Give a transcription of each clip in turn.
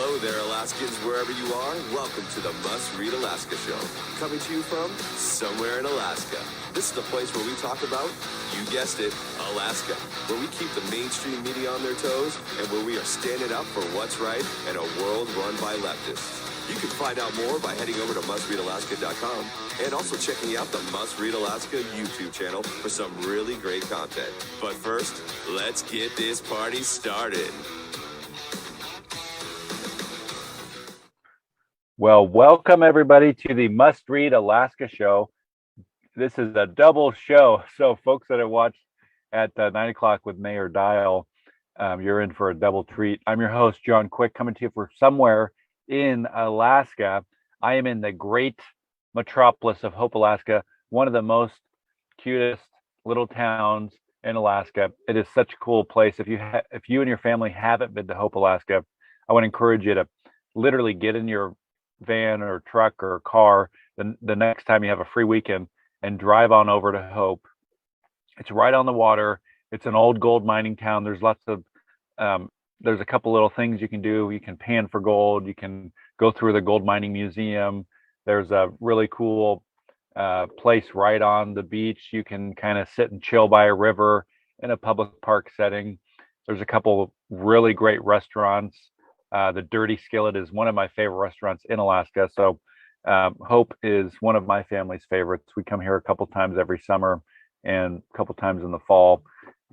Hello there, Alaskans, wherever you are. Welcome to the Must Read Alaska Show. Coming to you from somewhere in Alaska. This is the place where we talk about, you guessed it, Alaska. Where we keep the mainstream media on their toes and where we are standing up for what's right in a world run by leftists. You can find out more by heading over to mustreadalaska.com and also checking out the Must Read Alaska YouTube channel for some really great content. But first, let's get this party started. Well, welcome everybody to the Must Read Alaska Show. This is a double show. So folks that have watched at 9 o'clock with Mayor Dial, you're in for a double treat. I'm your host, John Quick, coming to you from somewhere in Alaska. I am in the great metropolis of Hope, Alaska, one of the most cutest little towns in Alaska. It is such a cool place. If you and your family haven't been to Hope, Alaska, I want to encourage you to literally get in your van or truck or car the next time you have a free weekend and drive on over to Hope. It's right on the water. It's an old gold mining town. There's lots of there's a couple little things you can do. You can pan for gold. You can go through the gold mining museum. There's a really cool place right on the beach. You can kind of sit and chill by a river in a public park setting. There's a couple really great restaurants. The Dirty Skillet is one of my favorite restaurants in Alaska. So Hope is one of my family's favorites. We come here a couple times every summer and a couple times in the fall.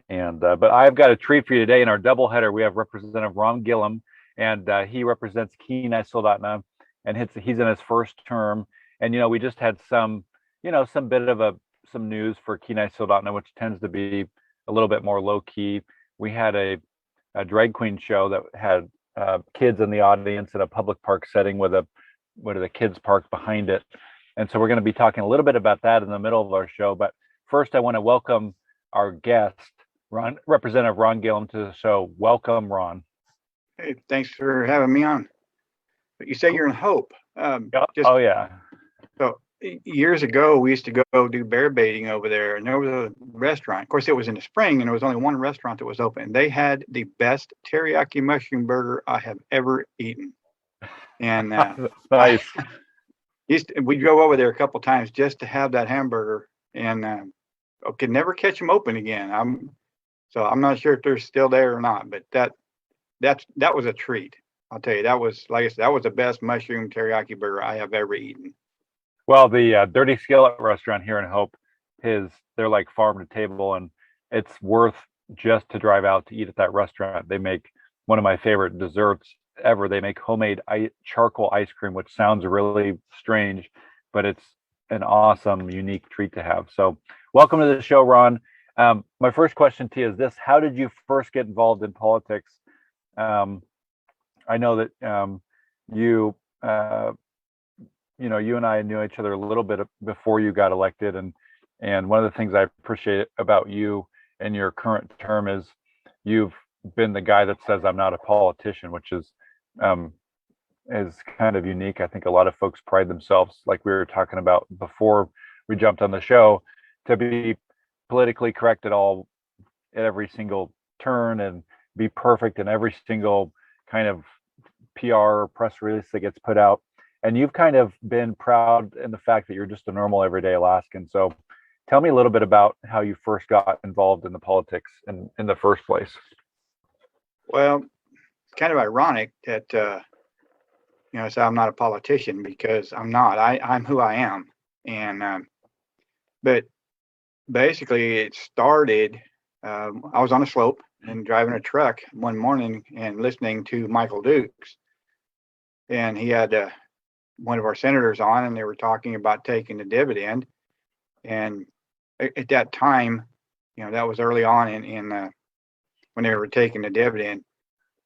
And but I've got a treat for you today in our doubleheader. We have Representative Ron Gillham, and he represents Kenai Soldotna, and he's in his first term. And we just had some bit of some news for Kenai Soldotna, which tends to be a little bit more low key. We had a drag queen show that had kids in the audience in a public park setting with a kids park behind it. And so we're going to be talking a little bit about that in the middle of our show. But first, I want to welcome our guest, Representative Ron Gillham, to the show. Welcome, Ron. Hey, thanks for having me on. But you say you're in Hope. Oh, yeah. So years ago, we used to go do bear baiting over there, and there was a restaurant. Of course, it was in the spring, and there was only one restaurant that was open. They had the best teriyaki mushroom burger I have ever eaten. And nice. We drove over there a couple times just to have that hamburger, and could never catch them open again. I'm not sure if they're still there or not, but that was a treat. I'll tell you, that was, like I said, that was the best mushroom teriyaki burger I have ever eaten. Well, the Dirty Skillet restaurant here in Hope they're like farm to table, and it's worth just to drive out to eat at that restaurant. They make one of my favorite desserts ever. They make homemade charcoal ice cream, which sounds really strange, but it's an awesome, unique treat to have. So welcome to the show, Ron. My first question to you is this: how did you first get involved in politics? I know that you and I knew each other a little bit before you got elected, and one of the things I appreciate about you and your current term is you've been the guy that says I'm not a politician, which is kind of unique. I think a lot of folks pride themselves, like we were talking about before we jumped on the show, to be politically correct at every single turn and be perfect in every single kind of PR or press release that gets put out. And you've kind of been proud in the fact that you're just a normal everyday Alaskan. So tell me a little bit about how you first got involved in the politics in the first place. Well, it's kind of ironic that, say I'm not a politician, because I'm not. I'm who I am. And, but basically it started, I was on a slope and driving a truck one morning and listening to Michael Dukes. And he had one of our senators on, and they were talking about taking the dividend. And at that time, that was early on in when they were taking the dividend.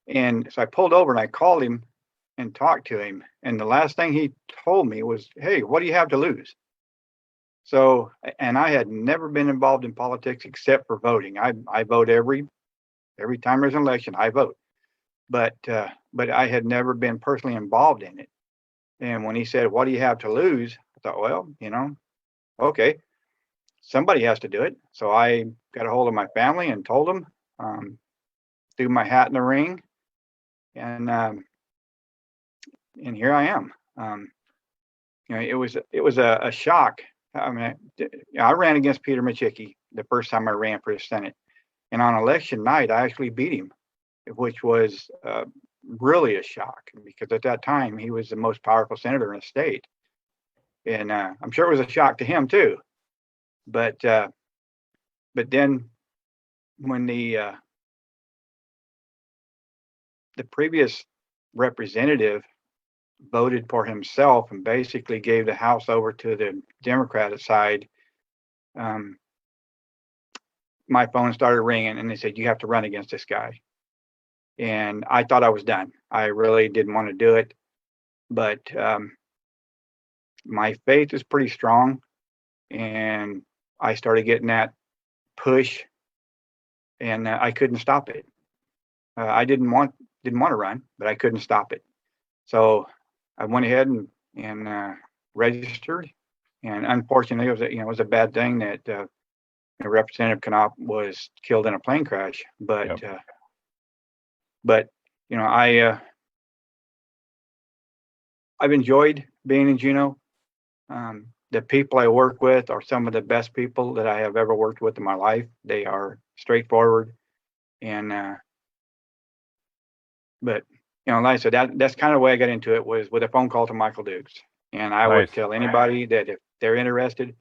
And so I pulled over and I called him and talked to him. And the last thing he told me was, "Hey, what do you have to lose?" So, and I had never been involved in politics except for voting. I vote every time there's an election, I vote. But I had never been personally involved in it. And when he said, "What do you have to lose?" I thought, well, okay, somebody has to do it. So I got a hold of my family and told them, threw my hat in the ring, and and here I am. It was a shock. I mean, I ran against Peter Machicki the first time I ran for the Senate, and on election night I actually beat him, which was really a shock because at that time he was the most powerful senator in the state, and I'm sure it was a shock to him too. But then when the previous representative voted for himself and basically gave the House over to the Democratic side, my phone started ringing and they said, you have to run against this guy. And I thought I was done. I really didn't want to do it. But my faith is pretty strong. And I started getting that push and I couldn't stop it. I didn't want to run, but I couldn't stop it. So I went ahead and registered. And unfortunately, it was a bad thing that Representative Knopp was killed in a plane crash. But Yep. But I've enjoyed being in Juneau. The people I work with are some of the best people that I have ever worked with in my life. They are straightforward, and but like I said, that's kind of the way I got into it was with a phone call to Michael Dukes, and I would Nice. tell anybody that if they're interested,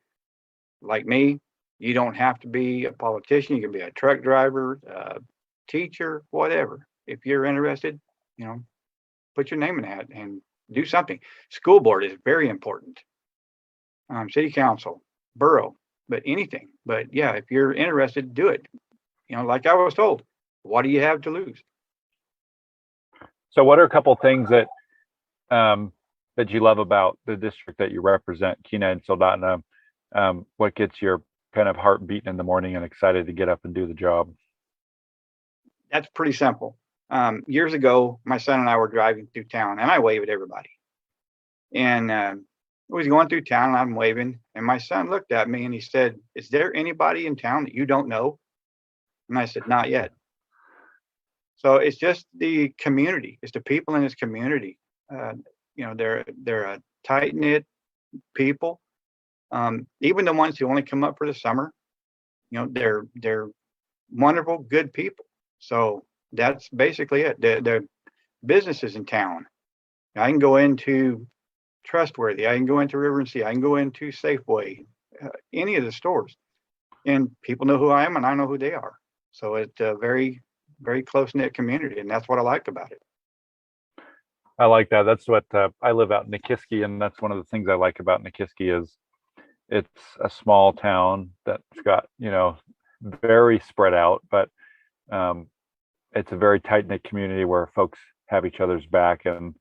like me, you don't have to be a politician. You can be a truck driver, teacher, whatever. If you're interested, put your name in that and do something. School board is very important. City council, borough, but anything. But yeah, if you're interested, do it. Like I was told, what do you have to lose? So what are a couple things that that you love about the district that you represent, Kenai and Soldotna? What gets your kind of heart beating in the morning and excited to get up and do the job? That's pretty simple. Years ago, my son and I were driving through town, and I wave at everybody. And we was going through town, and I'm waving, and my son looked at me and he said, "Is there anybody in town that you don't know?" And I said, "Not yet." So it's just the community. It's the people in this community. They're a tight knit people. Even the ones who only come up for the summer, they're wonderful, good people. So that's basically it. The businesses in town. I can go into Trustworthy. I can go into River and Sea. I can go into Safeway, any of the stores, and people know who I am and I know who they are. So it's a very, very close knit community, and that's what I like about it. I like that. That's what I live out in Nikiski, and that's one of the things I like about Nikiski is it's a small town that's got very spread out, but it's a very tight knit community where folks have each other's back, and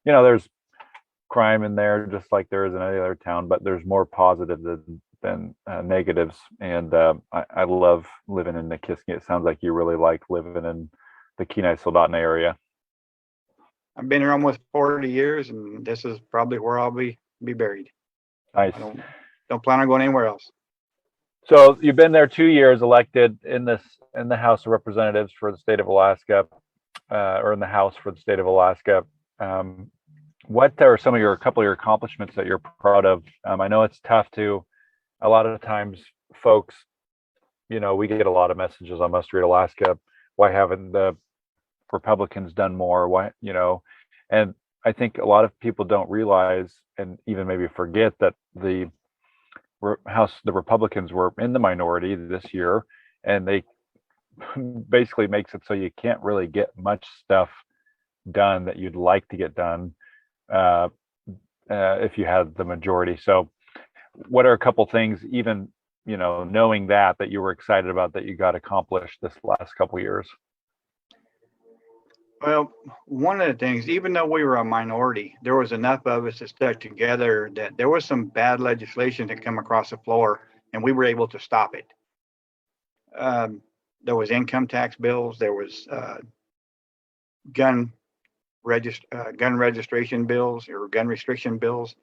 there's crime in there just like there is in any other town, but there's more positive than negatives. And I love living in Nikiski. It sounds like you really like living in the Kenai Soldotna area. I've been here almost 40 years, and this is probably where I'll be buried. Nice. I don't plan on going anywhere else. So you've been there 2 years, elected in the House of Representatives for the state of Alaska, or in the House for the state of Alaska. What are some of a couple of your accomplishments that you're proud of? I know it's tough to, a lot of times folks, we get a lot of messages on Must Read Alaska. Why haven't the Republicans done more? Why, and I think a lot of people don't realize and even maybe forget that the Republicans were in the minority this year, and they basically makes it so you can't really get much stuff done that you'd like to get done if you had the majority. So what are a couple things, even knowing that you were excited about that you got accomplished this last couple years? Well, one of the things, even though we were a minority, there was enough of us that stuck together that there was some bad legislation that come across the floor, and we were able to stop it. There was income tax bills. There was gun registration bills or gun restriction bills.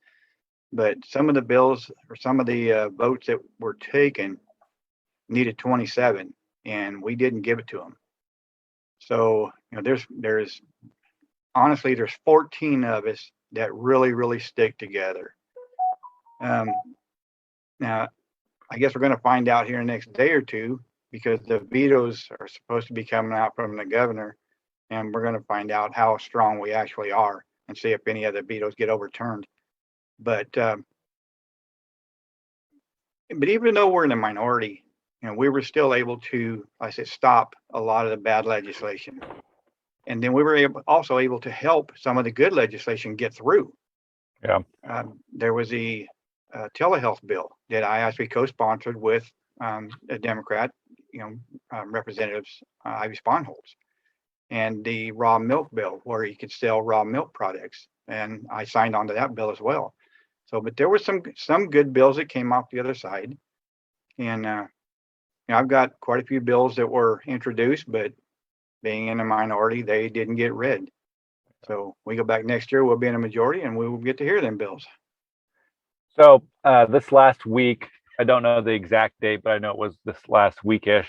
But some of the bills or some of the votes that were taken needed 27, and we didn't give it to them. So there's honestly, there's 14 of us that really, really stick together. Now, I guess we're going to find out here in the next day or two because the vetoes are supposed to be coming out from the governor, and we're going to find out how strong we actually are and see if any of the vetoes get overturned. But even though we're in the minority, we were still able to, like I said, stop a lot of the bad legislation. And then we were also able to help some of the good legislation get through. Yeah. There was the telehealth bill that I actually co-sponsored with a Democrat, Representatives Ivy Sponholz, and the raw milk bill where you could sell raw milk products, and I signed on to that bill as well. So, but there were some good bills that came off the other side, and I've got quite a few bills that were introduced, but being in a minority, they didn't get read. So we go back next year, we'll be in a majority, and we will get to hear them bills. So this last week, I don't know the exact date, but I know it was this last weekish.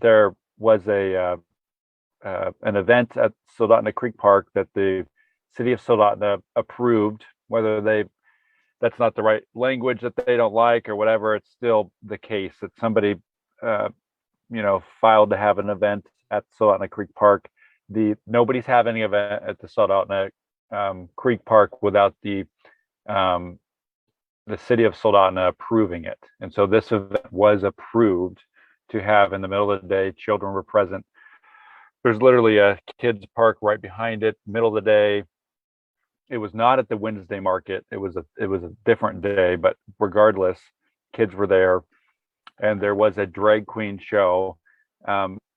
There was an event at Soldotna Creek Park that the city of Soldotna approved. Whether that's not the right language that they don't like or whatever, it's still the case that somebody filed to have an event at Soldotna Creek Park. Nobody's having an event at the Soldotna Creek Park without the city of Soldotna approving it. And so this event was approved to have in the middle of the day. Children were present. There's literally a kids park right behind it, middle of the day. It was not at the Wednesday market. It was a different day, but regardless, kids were there, and there was a drag queen show.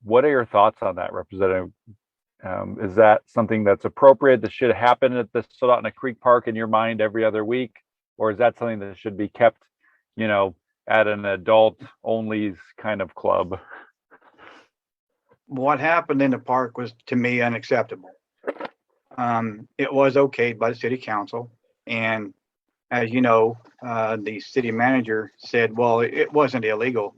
What are your thoughts on that, Representative? Is that something that's appropriate that should happen at the Soldotna Creek Park in your mind every other week? Or is that something that should be kept, at an adult only kind of club? What happened in the park was, to me, unacceptable. It was okayed by the city council. And as you know, the city manager said, well, it wasn't illegal,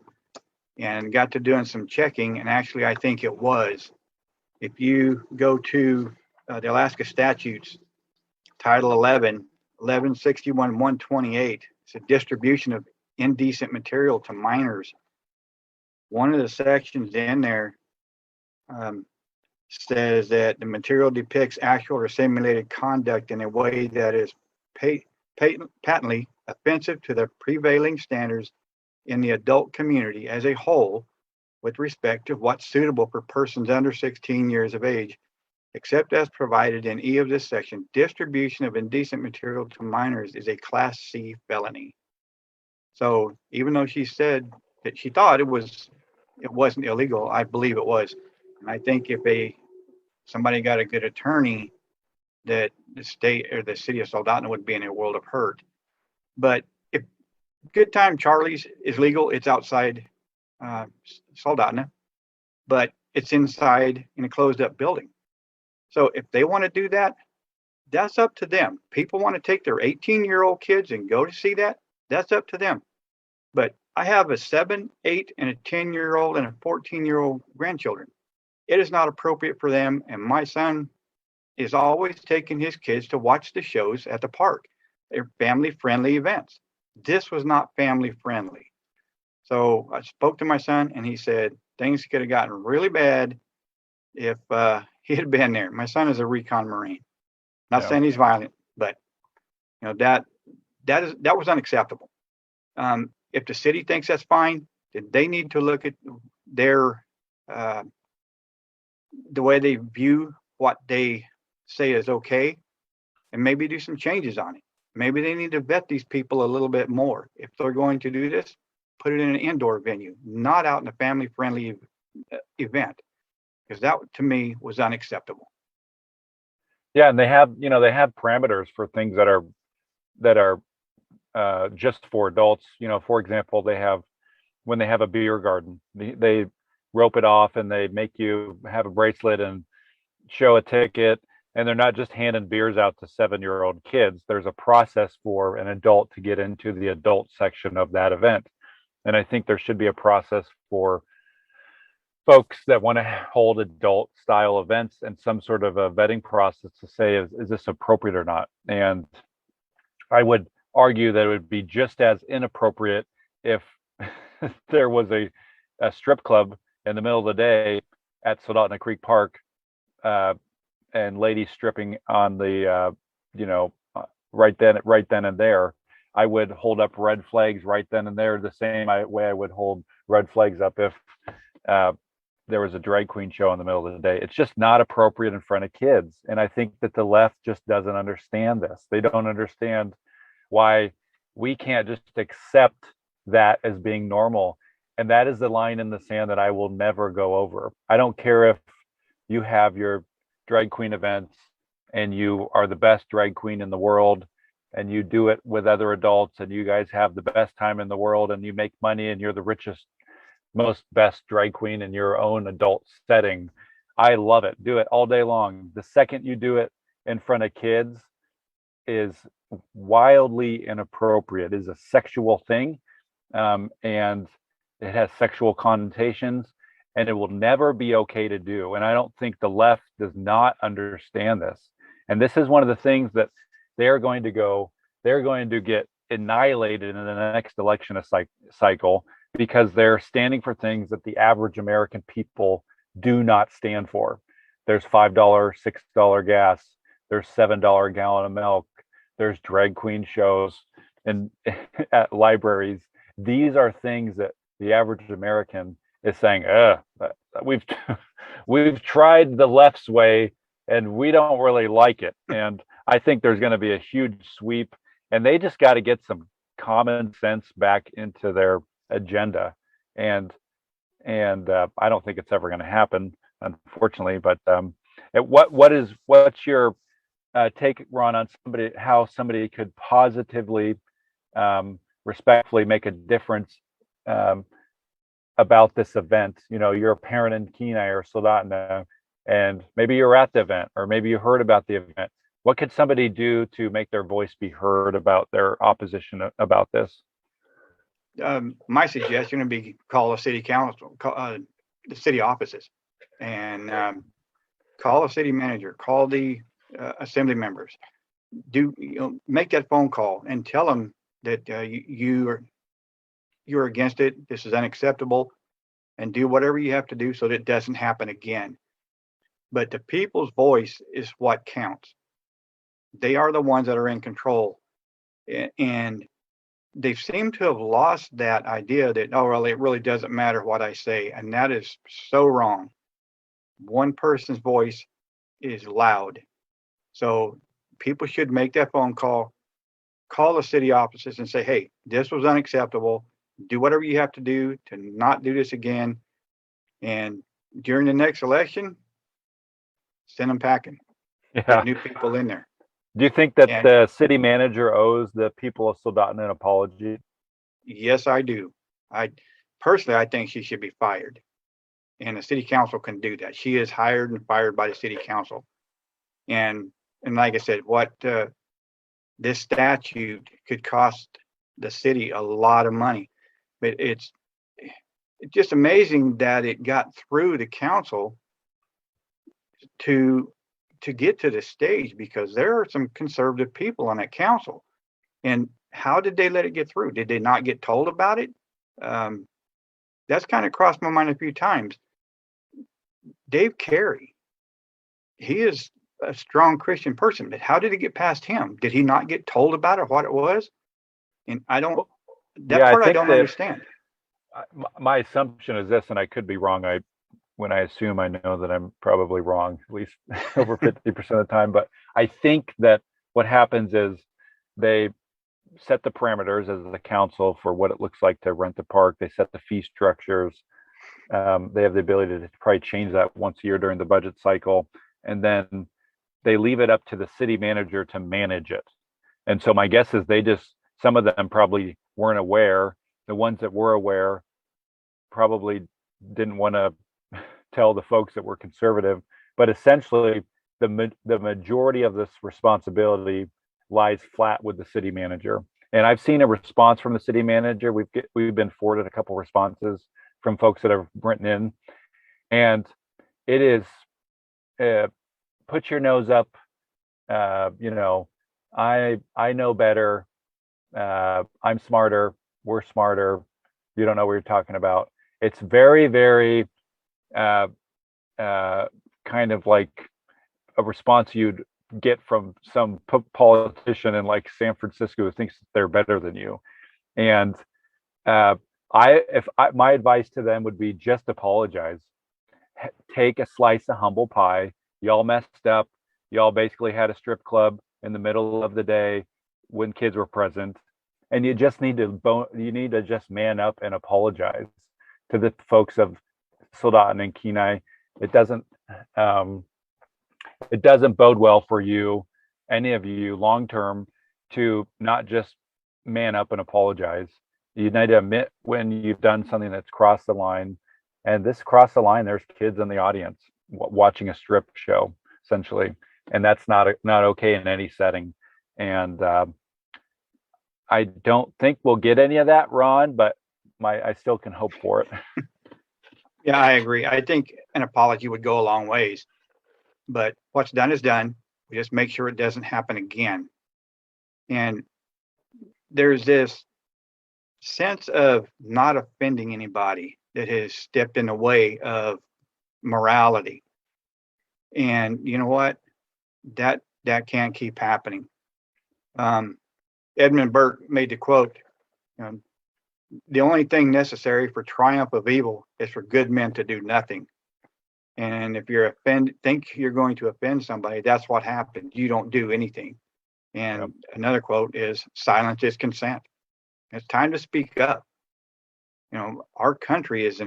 and got to doing some checking. And actually, I think it was. If you go to the Alaska statutes, Title 11, 1161 128, it's a distribution of indecent material to minors. One of the sections in there says that the material depicts actual or simulated conduct in a way that is patently offensive to the prevailing standards in the adult community as a whole with respect to what's suitable for persons under 16 years of age, except as provided in E of this section. Distribution of indecent material to minors is a Class C felony. So even though she said that she thought it wasn't illegal, I believe it was. And I think if somebody got a good attorney, that the state or the city of Soldotna would be in a world of hurt. But if Good Time Charlie's is legal, it's outside Soldotna, but it's inside in a closed up building. So if they want to do that, that's up to them. People want to take their 18-year-old kids and go to see that, that's up to them. But I have a 7, 8, and a 10-year-old and a 14-year-old grandchildren. It is not appropriate for them. And my son is always taking his kids to watch the shows at the park. They're family-friendly events. This was not family-friendly. So I spoke to my son, and he said things could have gotten really bad if he had been there. My son is a recon Marine. Not saying he's violent, but that was unacceptable. If the city thinks that's fine, then they need to look at their the way they view what they say is okay, and maybe do some changes on it. Maybe they need to vet these people a little bit more. If they're going to do this, put it in an indoor venue, not out in a family-friendly event, because that to me was unacceptable. Yeah, and they have parameters for things that are just for adults. For example, when they have a beer garden, they rope it off and they make you have a bracelet and show a ticket, and they're not just handing beers out to 7-year-old kids. There's a process for an adult to get into the adult section of that event. And I think there should be a process for folks that want to hold adult style events and some sort of a vetting process to say, is this appropriate or not? And I would argue that it would be just as inappropriate if there was a strip club in the middle of the day at Soldotna Creek Park, and ladies stripping on the, right then and there. I would hold up red flags right then and there, the same way I would hold red flags up if there was a drag queen show in the middle of the day. It's just not appropriate in front of kids. And I think that the left just doesn't understand this. They don't understand why we can't just accept that as being normal. And that is the line in the sand that I will never go over. I don't care if you have your drag queen events and you are the best drag queen in the world and you do it with other adults and you guys have the best time in the world and you make money and you're the richest, most best drag queen in your own adult setting. I love it. Do it all day long. The second you do it in front of kids is wildly inappropriate. It is a sexual thing, and it has sexual connotations, and it will never be okay to do. And I don't think the left does not understand this. And this is one of the things that they're going to get annihilated in the next election cycle, because they're standing for things that the average American people do not stand for. There's $5, $6 gas. There's $7 a gallon of milk. There's drag queen shows and at libraries. These are things that the average American is saying, we've tried the left's way and we don't really like it. And I think there's going to be a huge sweep, and they just got to get some common sense back into their agenda. And I don't think it's ever going to happen, unfortunately. But what's your take, Ron, on how somebody could positively, respectfully make a difference about this event? You're a parent in Kenai or Soldotna, and maybe you're at the event, or maybe you heard about the event. What could somebody do to make their voice be heard about their opposition about this? My suggestion would be call the city council, the city offices, and call the city manager, call the assembly members. Make that phone call and tell them that you're against it. This is unacceptable, and do whatever you have to do so that it doesn't happen again. But the people's voice is what counts. They are the ones that are in control, and they seem to have lost that idea that, it really doesn't matter what I say. And that is so wrong. One person's voice is loud. So people should make that phone call the city offices and say, hey, this was unacceptable. Do whatever you have to do to not do this again. And during the next election, send them packing. Yeah. Get new people in there. Do you think that the city manager owes the people of Soldotna an apology? Yes, I do. I think she should be fired, and the city council can do that. She is hired and fired by the city council, and like I said, this statute could cost the city a lot of money, but it's just amazing that it got through the council to get to this stage, because there are some conservative people on that council. And how did they let it get through? Did they not get told about it? That's kind of crossed my mind a few times. Dave Carey, he is a strong Christian person, but how did it get past him? Did he not get told about it, what it was? And I don't understand. My assumption is this, and I could be wrong. When I assume, I know that I'm probably wrong, at least over 50% of the time. But I think that what happens is they set the parameters as the council for what it looks like to rent the park. They set the fee structures. They have the ability to probably change that once a year during the budget cycle. And then they leave it up to the city manager to manage it. And so my guess is some of them probably weren't aware. The ones that were aware probably didn't want to tell the folks that were conservative, but essentially the majority of this responsibility lies flat with the city manager. And I've seen a response from the city manager. We've been forwarded a couple responses from folks that have written in, And it is put your nose up. You know, I know better. I'm smarter. We're smarter. You don't know what you're talking about. It's very, very uh, kind of like a response you'd get from some politician in like San Francisco who thinks they're better than you. And uh, my advice to them would be just apologize. Take a slice of humble pie. Y'all messed up. Y'all basically had a strip club in the middle of the day when kids were present, and you just need to just man up and apologize to the folks of Soldotna and Kenai. It doesn't um, it doesn't bode well for you, any of you, long term, to not just man up and apologize. You need to admit when you've done something that's crossed the line. And this crossed the line. There's kids in the audience watching a strip show, essentially, and that's not okay in any setting. And I don't think we'll get any of that, Ron, but I still can hope for it. Yeah, I agree. I think an apology would go a long ways, but what's done is done. We just make sure it doesn't happen again. And there's this sense of not offending anybody that has stepped in the way of morality. And you know what? That can't keep happening. Edmund Burke made the quote, the only thing necessary for triumph of evil is for good men to do nothing. And if think you're going to offend somebody, that's what happens. You don't do anything. And Yep. Another quote is, silence is consent. It's time to speak up. Our country is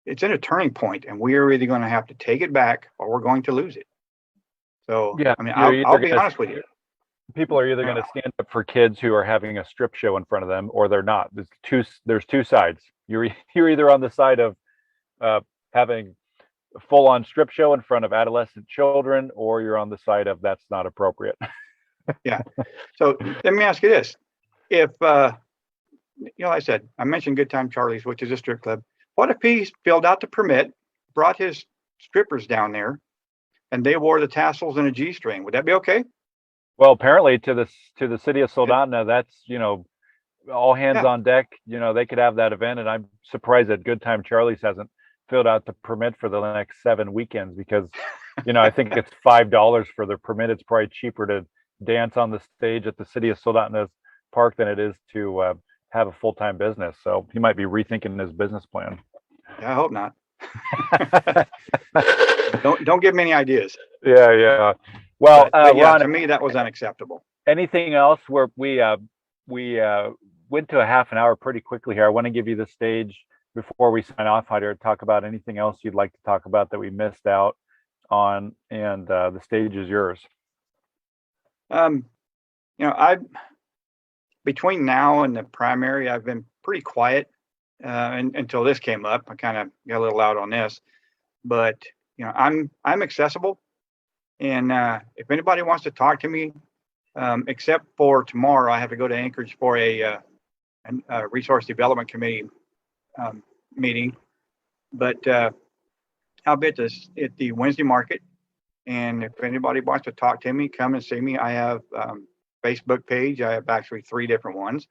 it's in a turning point, and we are either going to have to take it back or we're going to lose it. So, Yeah, I mean, I'll be honest with you. People are either going to stand up for kids who are having a strip show in front of them, or they're not. There's two sides. You're either on the side of having a full-on strip show in front of adolescent children, or you're on the side of that's not appropriate. Yeah. So let me ask you this: if I said I mentioned Good Time Charlie's, which is a strip club. What if he filled out the permit, brought his strippers down there, and they wore the tassels and a G-string? Would that be okay? Well, apparently to the city of Soldotna, that's all hands Yeah. on deck. They could have that event, and I'm surprised that Good Time Charlie's hasn't filled out the permit for the next 7 weekends because, I think it's $5 for the permit. It's probably cheaper to dance on the stage at the city of Soldotna's park than it is to have a full-time business. So he might be rethinking his business plan. Yeah, I hope not. Don't give me any ideas. Yeah. Well, but yeah, Ron, to me that was unacceptable. anything else where we went to a half an hour pretty quickly here. I want to give you the stage before we sign off here to talk about anything else you'd like to talk about that we missed out on, and the stage is yours. I between now and the primary, I've been pretty quiet until this came up. I kind of got a little loud on this, but I'm accessible, and if anybody wants to talk to me, except for tomorrow, I have to go to Anchorage for a resource development committee meeting, but I'll be at the Wednesday market, and if anybody wants to talk to me, come and see me. I have Facebook page. I have actually 3 different ones.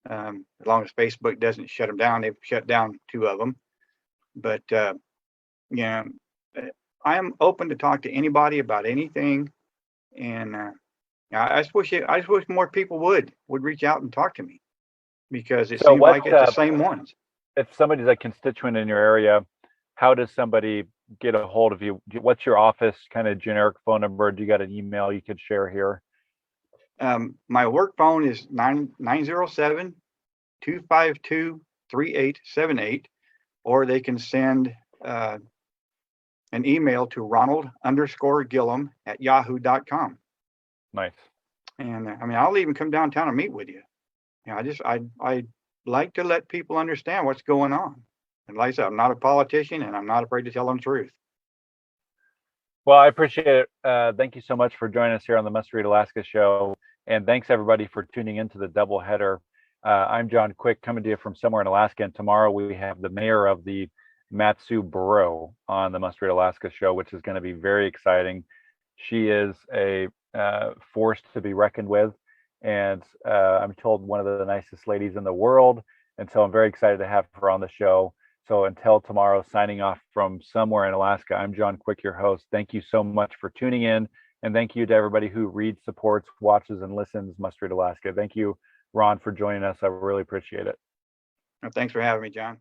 As long as Facebook doesn't shut them down, they've shut down 2 of them. But I am open to talk to anybody about anything, and I just wish more people would reach out and talk to me, because it seems like it's the same ones. If somebody's a constituent in your area, how does somebody get a hold of you? What's your office kind of generic phone number? Do you got an email you could share here? My work phone is 907-252-3878, or they can send an email to Ronald_Gillham@yahoo.com. Nice. And I mean, I'll even come downtown and meet with you. I like to let people understand what's going on. And like I said, I'm not a politician, and I'm not afraid to tell them the truth. Well, I appreciate it. Thank you so much for joining us here on the Must Read Alaska show. And thanks everybody for tuning into the doubleheader. I'm John Quick, coming to you from somewhere in Alaska. And tomorrow we have the mayor of the Matsu Burrow on the Must Read Alaska show, which is going to be very exciting. She is a force to be reckoned with, and I'm told one of the nicest ladies in the world. And so I'm very excited to have her on the show. So until tomorrow, signing off from somewhere in Alaska, I'm John Quick, your host. Thank you so much for tuning in. And thank you to everybody who reads, supports, watches, and listens Must Read Alaska. Thank you, Ron, for joining us. I really appreciate it. Well, thanks for having me, John.